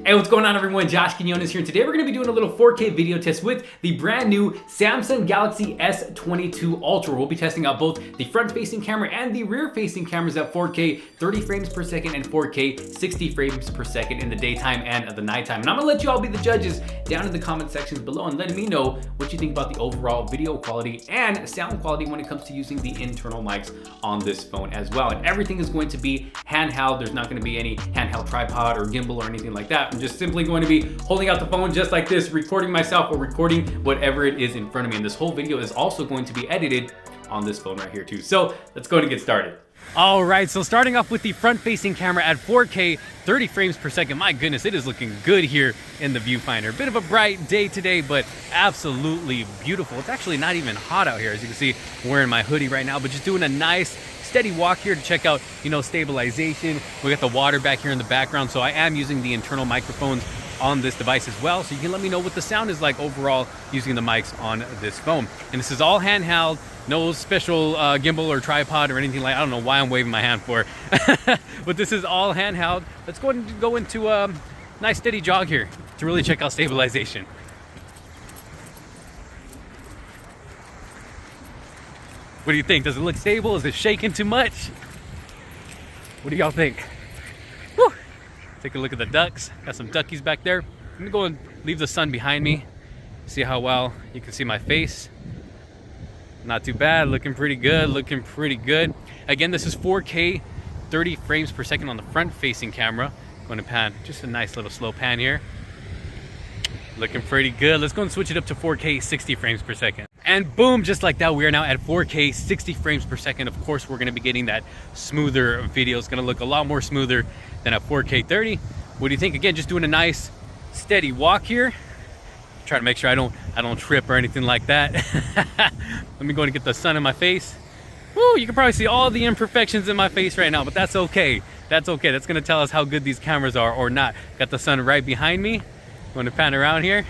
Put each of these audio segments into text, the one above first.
Hey, what's going on everyone? Josh Quinones here, and today we're going to be doing a little 4K video test with the brand new Samsung Galaxy S22 Ultra. We'll be testing out both the front-facing camera and the rear-facing cameras at 4K 30 frames per second and 4K 60 frames per second in the daytime and the nighttime. And I'm going to let you all be the judges down in the comment sections below and let me know what you think about the overall video quality and sound quality when it comes to using the internal mics on this phone as well. And everything is going to be handheld. There's not going to be any handheld tripod or gimbal or anything like that. I'm just simply going to be holding out the phone just like this, recording myself or recording whatever it is in front of me. And this whole video is also going to be edited on this phone right here too. So let's go and get started. All right, so starting off with the front-facing camera at 4K 30 frames per second. My goodness, it is looking good here in the viewfinder. A bit of a bright day today, but absolutely beautiful. It's actually not even hot out here. As you can see, I'm wearing my hoodie right now, but just doing a nice steady walk here to check out, stabilization. We got the water back here in the background, so I am using the internal microphones on this device as well, so you can let me know what the sound is like overall using the mics on this phone. And this is all handheld, no special gimbal or tripod or anything like. I don't know why I'm waving my hand for, but this is all handheld. Let's go ahead and go into a nice steady jog here to really check out stabilization. What do you think? Does it look stable? Is it shaking too much? What do y'all think? Whew. Take a look at the ducks. Got some duckies back there. I'm gonna go and leave the sun behind me. See how well you can see my face. Not too bad, looking pretty good, looking pretty good. Again, this is 4K 30 frames per second on the front facing camera. Going to pan, just a nice little slow pan here. Looking pretty good. Let's go and switch it up to 4K 60 frames per second. And boom, just like that, we are now at 4K 60 frames per second. Of course, we're gonna be getting that smoother video. It's gonna look a lot more smoother than at 4K 30. What do you think? Again, just doing a nice steady walk here. Try to make sure I don't trip or anything like that. Let me go and get the sun in my face. Woo, you can probably see all the imperfections in my face right now, but that's okay. That's okay. That's gonna tell us how good these cameras are or not. Got the sun right behind me. Going to pan around here.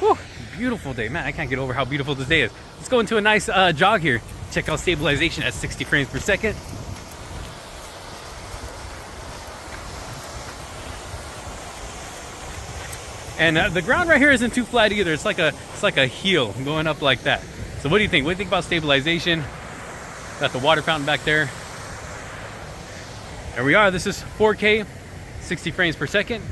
Woo, beautiful day. Man, I can't get over how beautiful this day is. Let's go into a nice jog here. Check out stabilization at 60 frames per second. And the ground right here isn't too flat either. It's like a heel going up like that. So what do you think? What do you think about stabilization? Got the water fountain back there. There we are. This is 4K 60 frames per second.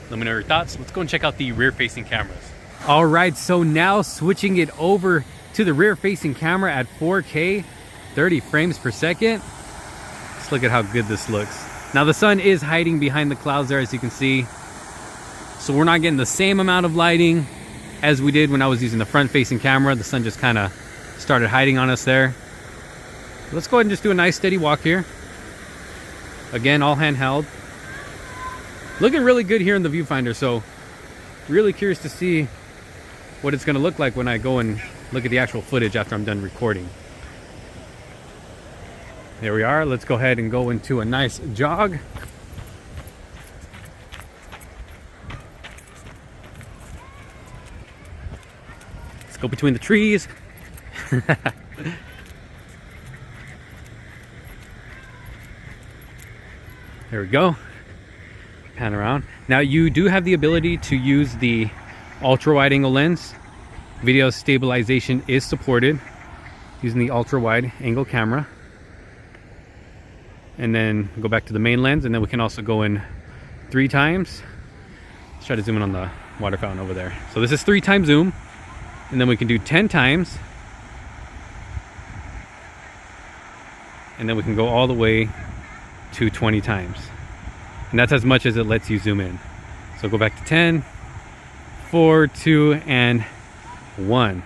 Let me know your thoughts. Let's go and check out the rear-facing cameras. All right, so now switching it over to the rear-facing camera at 4K 30 frames per second. Let's look at how good this looks. Now the sun is hiding behind the clouds there, as you can see. So we're not getting the same amount of lighting as we did when I was using the front-facing camera. The sun just kind of started hiding on us there. Let's go ahead and just do a nice steady walk here. Again, all handheld. Looking really good here in the viewfinder, so really curious to see what it's going to look like when I go and look at the actual footage after I'm done recording. There we are. Let's go ahead and go into a nice jog. Let's go between the trees. There we go. Pan around. Now you do have the ability to use the ultra wide angle lens. Video stabilization is supported using the ultra wide angle camera. And then go back to the main lens, and then we can also go in 3 times. Let's try to zoom in on the water fountain over there. So this is 3 times zoom, and then we can do 10 times. And then we can go all the way to 20 times. And that's as much as it lets you zoom in. So go back to 10, 4, 2, and 1.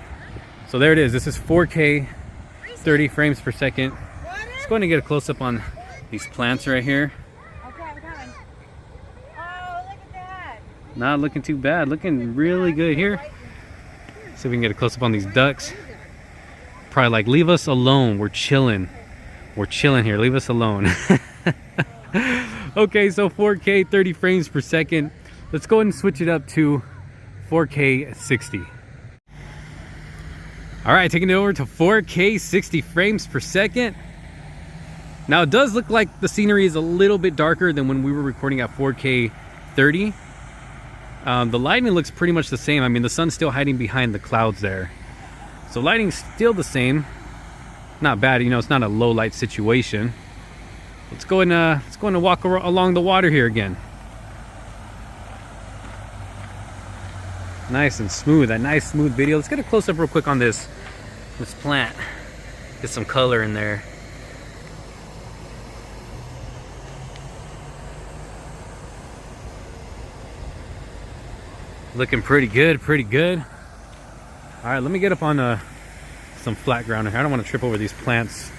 So there it is. This is 4K 30 frames per second. Let's go ahead and get a close-up on these plants right here. Okay, I'm coming. Oh, look at that. Not looking too bad. Looking really good here. See if we can get a close-up on these ducks. Probably like, leave us alone. We're chilling. We're chilling here. Leave us alone. Okay, so 4K 30 frames per second. Let's go ahead and switch it up to 4K 60. All right, taking it over to 4K 60 frames per second. Now it does look like the scenery is a little bit darker than when we were recording at 4K 30. The lighting looks pretty much the same. I mean, the sun's still hiding behind the clouds there. So lighting's still the same. Not bad, you know, it's not a low light situation. Let's go and walk along the water here again. Nice and smooth, that nice smooth video. Let's get a close up real quick on this plant. Get some color in there. Looking pretty good, pretty good. All right, let me get up on some flat ground here. I don't want to trip over these plants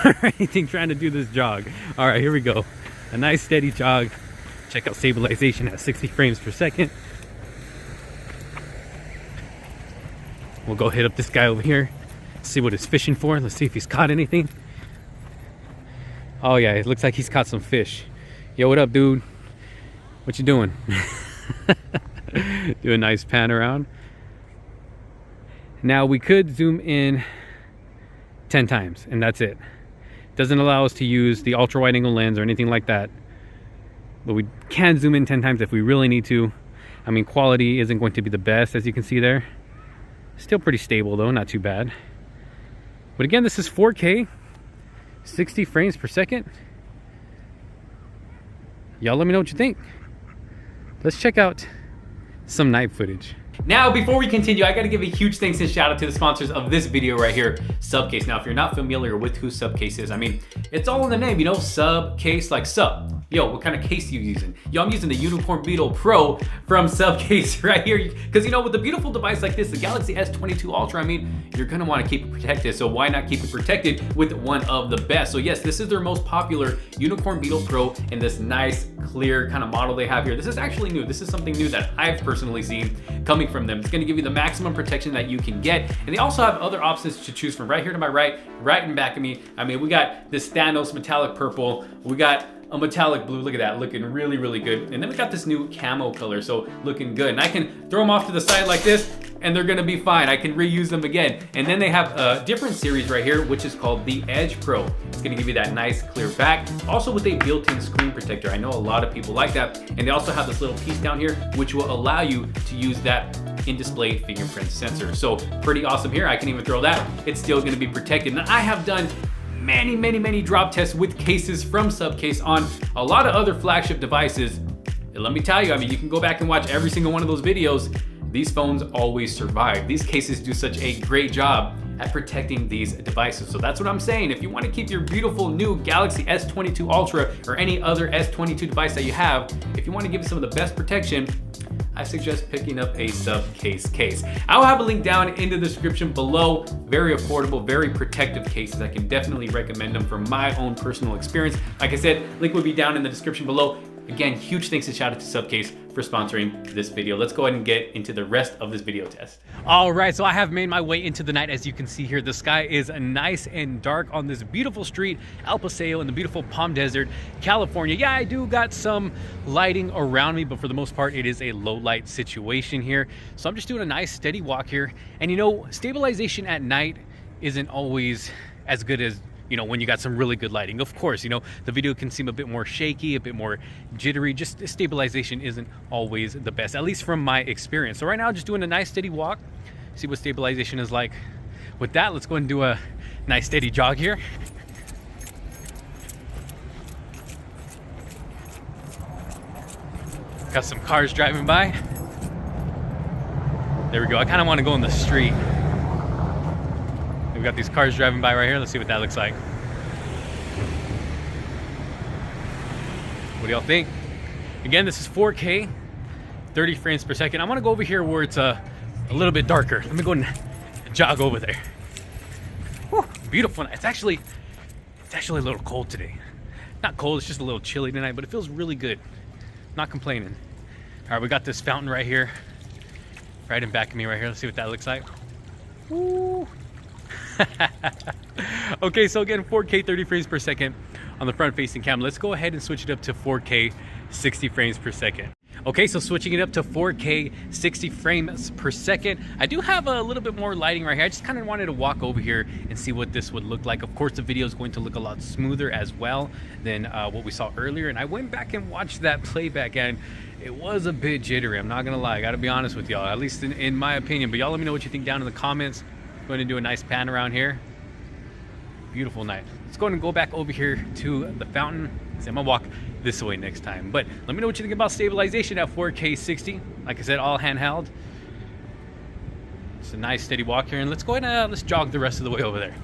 or anything trying to do this jog. All right, here we go. A nice steady jog. Check out stabilization at 60 frames per second. We'll go hit up this guy over here, see what he's fishing for. Let's see if he's caught anything. Oh yeah, it looks like he's caught some fish. Yo, what up, dude? What you doing? Do a nice pan around. Now we could zoom in 10 times and that's it. Doesn't allow us to use the ultra wide angle lens or anything like that, but we can zoom in 10 times if we really need to. I mean, quality isn't going to be the best, as you can see there. Still pretty stable though, not too bad. But again, this is 4K, 60 frames per second. Y'all let me know what you think. Let's check out some night footage. Now, before we continue, I gotta give a huge thanks and shout out to the sponsors of this video right here, Subcase. Now, if you're not familiar with who Subcase is, I mean, it's all in the name, you know, Subcase, like sub. Yo, what kind of case are you using? Yo, I'm using the Unicorn Beetle Pro from Subcase right here. Because, you know, with a beautiful device like this, the Galaxy S22 Ultra, I mean, you're gonna wanna keep it protected. So why not keep it protected with one of the best? So yes, this is their most popular Unicorn Beetle Pro in this nice, clear kind of model they have here. This is actually new. This is something new that I've personally seen coming from them. It's gonna give you the maximum protection that you can get. And they also have other options to choose from. Right here to my right in back of me. I mean, we got this Thanos metallic purple. We got a metallic blue. Look at that, looking really, really good. And then we got this new camo color, so looking good. And I can throw them off to the side like this, and they're gonna be fine. I can reuse them again. And then they have a different series right here, which is called the Edge Pro. It's gonna give you that nice clear back, also with a built-in screen protector. I know a lot of people like that. And they also have this little piece down here, which will allow you to use that in-display fingerprint sensor. So pretty awesome here. I can even throw that. It's still gonna be protected. And I have done many drop tests with cases from Subcase on a lot of other flagship devices. And let me tell you, I mean, you can go back and watch every single one of those videos. These phones always survive. These cases do such a great job at protecting these devices. So that's what I'm saying. If you want to keep your beautiful new Galaxy S22 Ultra or any other S22 device that you have, if you want to give it some of the best protection, I suggest picking up a Subcase case. I'll have a link down in the description below. Very affordable, very protective cases. I can definitely recommend them from my own personal experience. Like I said, link will be down in the description below. Again, huge thanks and shout out to Subcase for sponsoring this video. Let's go ahead and get into the rest of this video test. All right, so I have made my way into the night. As you can see here, the sky is nice and dark on this beautiful street, El Paseo in the beautiful Palm Desert, California. Yeah, I do got some lighting around me, but for the most part, it is a low light situation here. So I'm just doing a nice steady walk here. And you know, stabilization at night isn't always as good as, you know, when you got some really good lighting. Of course, you know, the video can seem a bit more shaky, a bit more jittery. Just stabilization isn't always the best, at least from my experience. So right now, just doing a nice steady walk, see what stabilization is like. With that, let's go ahead and do a nice steady jog here. Got some cars driving by. There we go. I kind of want to go in the street. We've got these cars driving by right here. Let's see what that looks like. What do y'all think? Again, this is 4K, 30 frames per second. I want to go over here where it's a little bit darker. Let me go and jog over there. Whew, beautiful night. It's actually a little cold today. Not cold, it's just a little chilly tonight, but it feels really good. Not complaining. All right, we got this fountain right here, right in back of me right here. Let's see what that looks like. Woo. Okay, so again, 4K 30 frames per second on the front facing camera. Let's go ahead and switch it up to 4K 60 frames per second. Okay, so switching it up to 4K 60 frames per second. I do have a little bit more lighting right here. I just kind of wanted to walk over here and see what this would look like. Of course, the video is going to look a lot smoother as well than what we saw earlier. And I went back and watched that playback, and it was a bit jittery. I'm not gonna lie, I gotta be honest with y'all, at least in my opinion. But y'all let me know what you think down in the comments. I'm going to do a nice pan around here. Beautiful night. Let's go ahead and go back over here to the fountain. So I'm gonna walk this way next time. But let me know what you think about stabilization at 4K 60. Like I said, all handheld. It's a nice steady walk here, and let's go ahead and let's jog the rest of the way over there.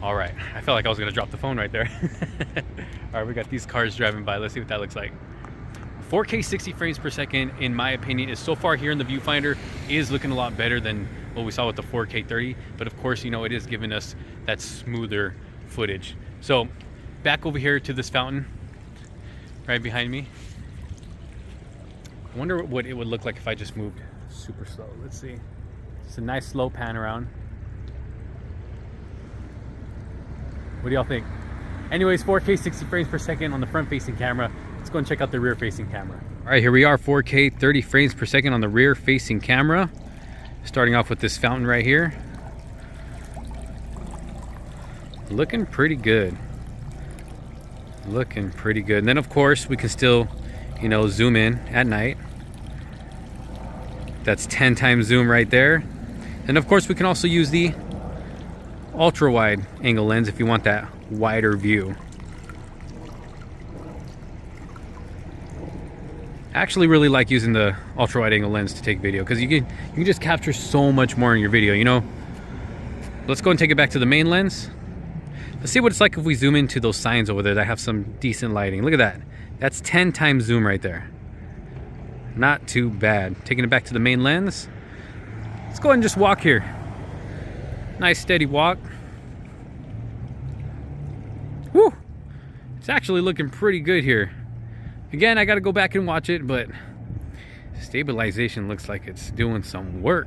All right, I felt like I was gonna drop the phone right there. All right, we got these cars driving by. Let's see what that looks like. 4K 60 frames per second, in my opinion, is so far here in the viewfinder is looking a lot better than what we saw with the 4K 30. But of course, you know, it is giving us that smoother footage. So back over here to this fountain right behind me. I wonder what it would look like if I just moved super slow. Let's see. It's a nice slow pan around. What do y'all think? Anyways, 4K 60 frames per second on the front facing camera. Let's go and check out the rear facing camera. All right, here we are, 4K 30 frames per second on the rear facing camera. Starting off with this fountain right here. Looking pretty good. Looking pretty good. And then of course we can still, you know, zoom in at night. That's 10 times zoom right there. And of course we can also use the ultra wide angle lens if you want that wider view. I actually really like using the ultra wide angle lens to take video because you can just capture so much more in your video, you know. Let's go and take it back to the main lens. Let's see what it's like if we zoom into those signs over there that have some decent lighting. Look at that. That's 10 times zoom right there. Not too bad. Taking it back to the main lens. Let's go ahead and just walk here. Nice steady walk. Woo! It's actually looking pretty good here. Again, I got to go back and watch it, but stabilization looks like it's doing some work.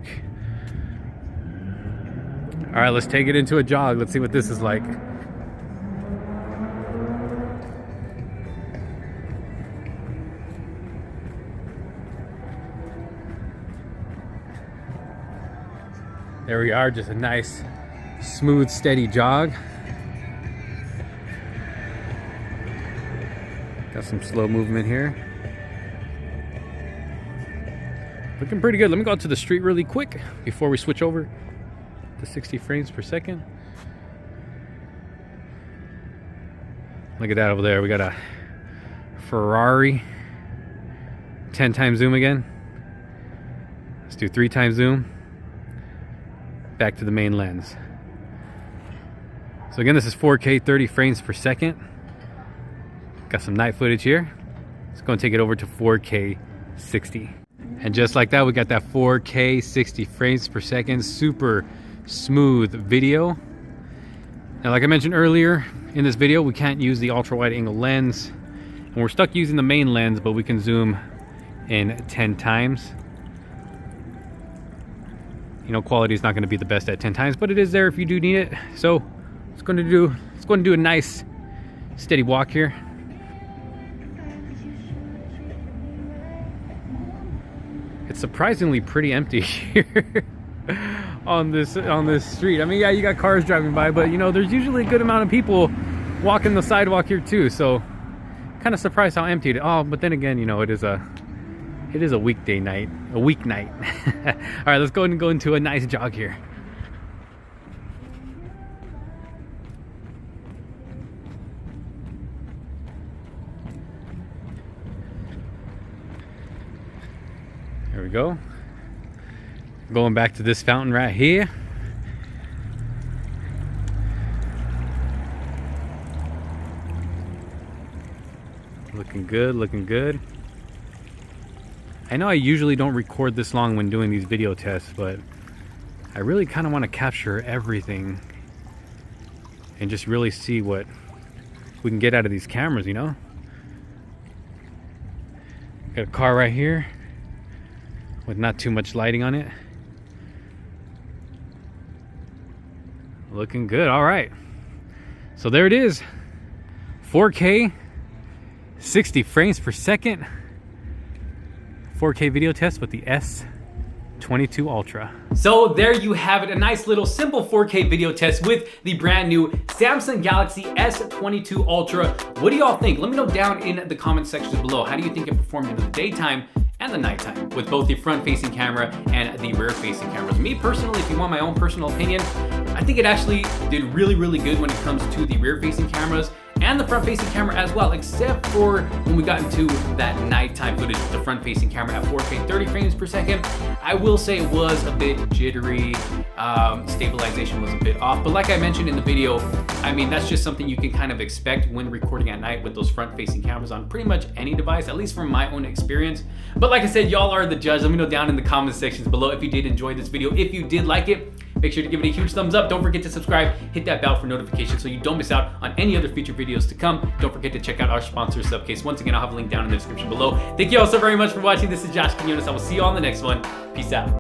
All right, let's take it into a jog. Let's see what this is like. There we are, just a nice, smooth, steady jog. Got some slow movement here. Looking pretty good. Let me go out to the street really quick before we switch over to 60 frames per second. Look at that over there. We got a Ferrari. 10 times zoom again. Let's do 3 times zoom. Back to the main lens. So again, this is 4K 30 frames per second. Got some night footage here. Let's go and take it over to 4K 60. And just like that, we got that 4K 60 frames per second, super smooth video. Now, like I mentioned earlier in this video, we can't use the ultra wide angle lens, and we're stuck using the main lens, but we can zoom in 10 times. You know, quality is not going to be the best at 10 times, but it is there if you do need it. So let's go and do a nice steady walk here. It's surprisingly pretty empty here on this street. I mean, yeah, you got cars driving by, but you know, there's usually a good amount of people walking the sidewalk here too. So kind of surprised how empty it is. Oh, but then again, you know, it is a weekday night, a weeknight. All right, let's go ahead and go into a nice jog here. There we go. Going back to this fountain right here. Looking good, looking good. I know I usually don't record this long when doing these video tests, but I really kind of want to capture everything and just really see what we can get out of these cameras, you know? Got a car right here with not too much lighting on it. Looking good. All right. So there it is. 4K, 60 frames per second. 4K video test with the S22 Ultra. So there you have it, a nice little simple 4K video test with the brand new Samsung Galaxy S22 Ultra. What do y'all think? Let me know down in the comment sections below. How do you think it performed in the daytime and the nighttime with both the front-facing camera and the rear-facing cameras? Me personally, if you want my own personal opinion, I think it actually did really, really good when it comes to the rear-facing cameras and the front-facing camera as well, except for when we got into that nighttime footage with the front-facing camera at 4K 30 frames per second. I will say it was a bit jittery, stabilization was a bit off, but like I mentioned in the video, I mean, that's just something you can kind of expect when recording at night with those front-facing cameras on pretty much any device, at least from my own experience. But like I said, y'all are the judge. Let me know down in the comment sections below if you did enjoy this video. If you did like it, make sure to give it a huge thumbs up. Don't forget to subscribe, hit that bell for notifications so you don't miss out on any other future videos to come. Don't forget to check out our sponsor, Subcase. Once again, I'll have a link down in the description below. Thank you all so very much for watching. This is Josh Quinones. I will see you all in the next one. Peace out.